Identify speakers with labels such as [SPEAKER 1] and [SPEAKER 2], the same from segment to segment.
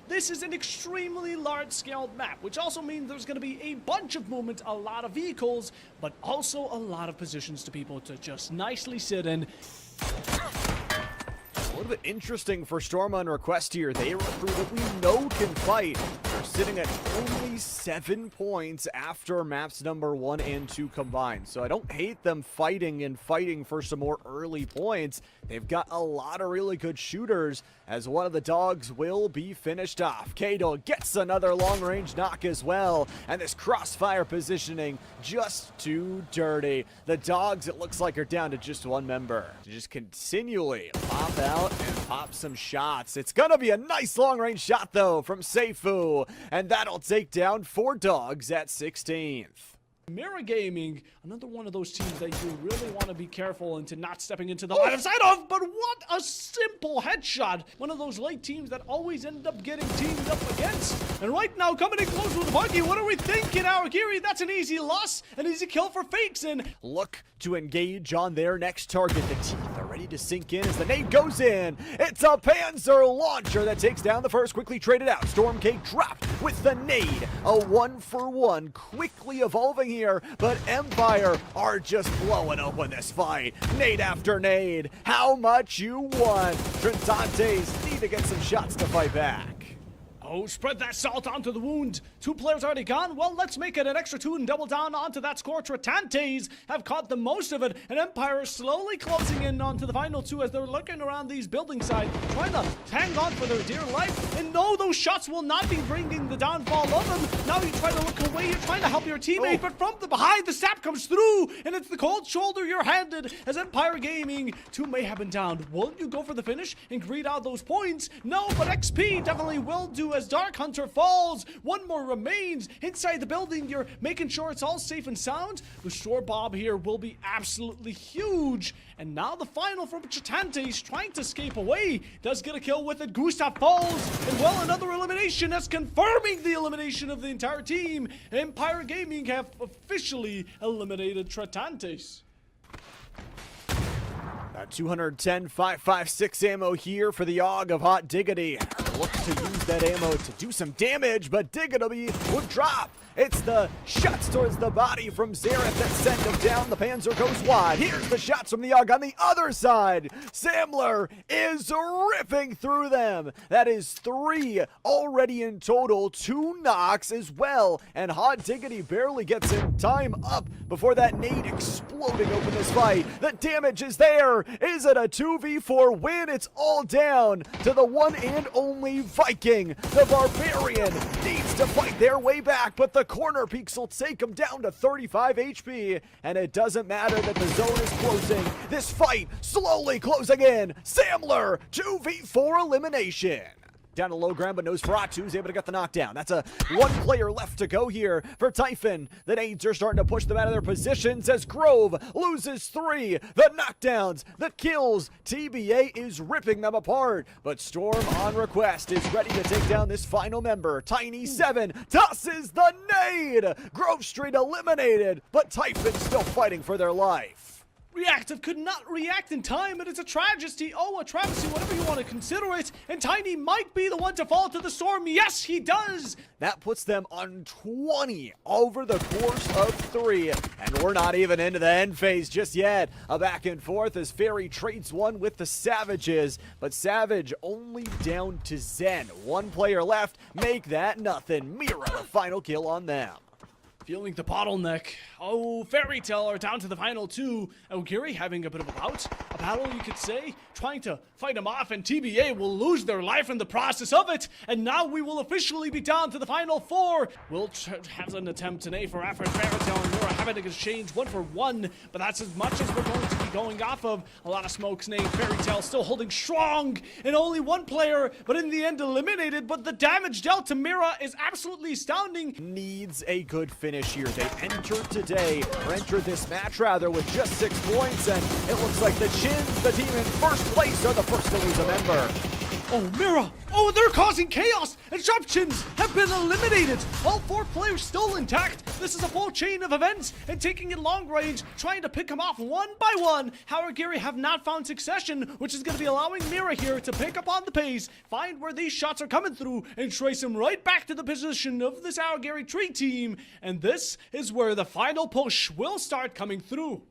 [SPEAKER 1] this is an extremely large-scaled map, which also means there's going to be a bunch of movement, a lot of vehicles, but also a lot of positions to people to just nicely sit in.
[SPEAKER 2] A little bit interesting for Storm on request here. They are a crew that we know can fight. They're sitting at only 7 points after maps number 1 and 2 combined. So I don't hate them fighting for some more early points. They've got a lot of really good shooters, as one of the dogs will be finished off. Kato gets another long-range knock as well, and this crossfire positioning just too dirty. The dogs, it looks like, are down to just one member. Just continually pop out and pop some shots. It's gonna be a nice long-range shot, though, from Seifu, and that'll take down 4 dogs at 16th.
[SPEAKER 1] Mira Gaming, another one of those teams that you really want to be careful into not stepping into the line of sight of, but what a simple headshot. One of those late teams that always end up getting teamed up against. And right now, coming in close with the Bucky, what are we thinking, Arakiri? That's an easy loss, an easy kill for Fakes, and
[SPEAKER 2] look to engage on their next target. The teeth are ready to sink in as the nade goes in. It's a Panzer launcher that takes down the first, quickly traded out. Storm K dropped with the nade. A 1-for-1, quickly evolving here, but Empire are just blowing open this fight. Nade after nade. How much you want? Trentantes need to get some shots to fight back.
[SPEAKER 1] Oh, spread that salt onto the wound. 2 players already gone. Well, let's make it an extra 2 and double down onto that score. Tretantes have caught the most of it, and Empire is slowly closing in onto the final 2 as they're looking around these building sides, trying to hang on for their dear life. And no, those shots will not be bringing the downfall of them. Now you try to look away, you're trying to help your teammate, but from the behind, the sap comes through, and it's the cold shoulder you're handed as Empire Gaming 2 may have been down. Won't you go for the finish and greed out those points? No, but XP definitely will do as Dark Hunter falls. 1 more remains inside the building. You're making sure it's all safe and sound. The shore bob here will be absolutely huge. And now the final from Tretantes, trying to escape away. Does get a kill with it. Gustav falls. And well, another elimination that's confirming the elimination of the entire team. Empire Gaming have officially eliminated Tretantes.
[SPEAKER 2] 210 5.56 ammo here for the AUG of Hot Diggity. Looks to use that ammo to do some damage, but Diggity would drop. It's the shots towards the body from Zareth that send him down. The Panzer goes wide. Here's the shots from the AUG on the other side. Samler is ripping through them. That is 3 already in total. 2 knocks as well. And Hot Diggity barely gets in time up before that nade exploding open this fight. The damage is there. Is it a 2v4 win? It's all down to the one and only Viking. The Barbarian needs to fight their way back, but the corner peaks will take him down to 35 HP, and it doesn't matter that the zone is closing. This fight slowly closing in. Samler, 2v4 elimination. Down to low ground, but Nosferatu is able to get the knockdown. That's a 1 player left to go here for Typhon. The nades are starting to push them out of their positions as Grove loses 3. The knockdowns, the kills. TBA is ripping them apart, but Storm on request is ready to take down this final member. Tiny 7 tosses the nade. Grove Street eliminated, but Typhon still fighting for their life.
[SPEAKER 1] Reactive could not react in time, and it's a tragedy. Oh, a travesty, whatever you want to consider it. And Tiny might be the one to fall to the storm. Yes, he does.
[SPEAKER 2] That puts them on 20 over the course of 3. And we're not even into the end phase just yet. A back and forth as Fairy trades 1 with the Savages. But Savage only down to Zen. 1 player left. Make that nothing. Mira, the final kill on them.
[SPEAKER 1] Feeling the bottleneck. Oh, Fairy Tale are down to the final 2. Ogiri having a bit of a bout. A battle, you could say, trying to fight him off, and TBA will lose their life in the process of it. And now we will officially be down to the final 4. We'll have an attempt today for effort. Fairy Tale and Nora having to exchange 1 for 1, but that's as much as we're going to be going off of. A lot of smokes named. Fairy Tale still holding strong, and only 1 player, but in the end eliminated. But the damage dealt to Mira is absolutely astounding.
[SPEAKER 2] Needs a good finish here. They entered today, or entered this match rather, with just 6 points, and it looks like the Chins, the team in first place, are the first to lose a member.
[SPEAKER 1] Oh, Mira! Oh, they're causing chaos! And Sharpchins have been eliminated! All 4 players still intact, This is a full chain of events, and taking it long range, trying to pick him off one by one. Howagiri have not found succession, which is going to be allowing Mira here to pick up on the pace, find where these shots are coming through, and trace him right back to the position of this Howagiri tree team. And this is where the final push will start coming through.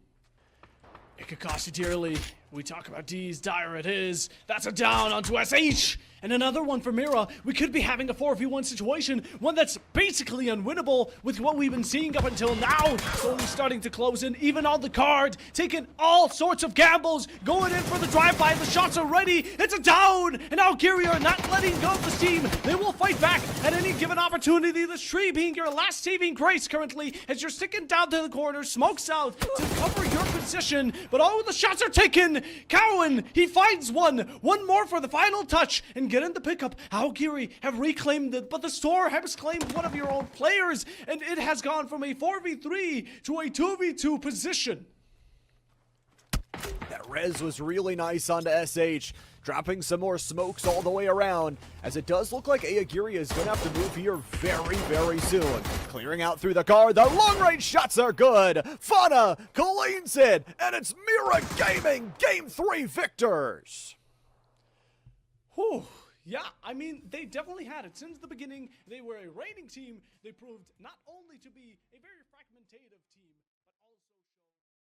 [SPEAKER 1] It could cost you dearly. We talk about D's, dire it is. That's a down onto SH. And another one for Mira. We could be having a 4v1 situation, one that's basically unwinnable with what we've been seeing up until now. Slowly starting to close in, even on the card, taking all sorts of gambles, going in for the drive-by. The shots are ready. It's a down. And now Giri are not letting go of the steam. They will fight back at any given opportunity. This tree being your last saving grace currently as you're sticking down to the corner, smokes out to cover your position. But oh, the shots are taken. Cowan, he finds one more for the final touch and get in the pickup. Howagiri have reclaimed it, but the store has claimed one of your own players, and it has gone from a 4v3 to a 2v2 position.
[SPEAKER 2] That res was really nice onto SH, dropping some more smokes all the way around, as it does look like Howagiri is going to have to move here very, very soon. Clearing out through the car, the long-range shots are good. Fauna cleans it, and it's Mira Gaming, Game 3 victors.
[SPEAKER 1] Whew. Yeah, I mean, they definitely had it. Since the beginning, they were a reigning team. They proved not only to be a very fragmentative team,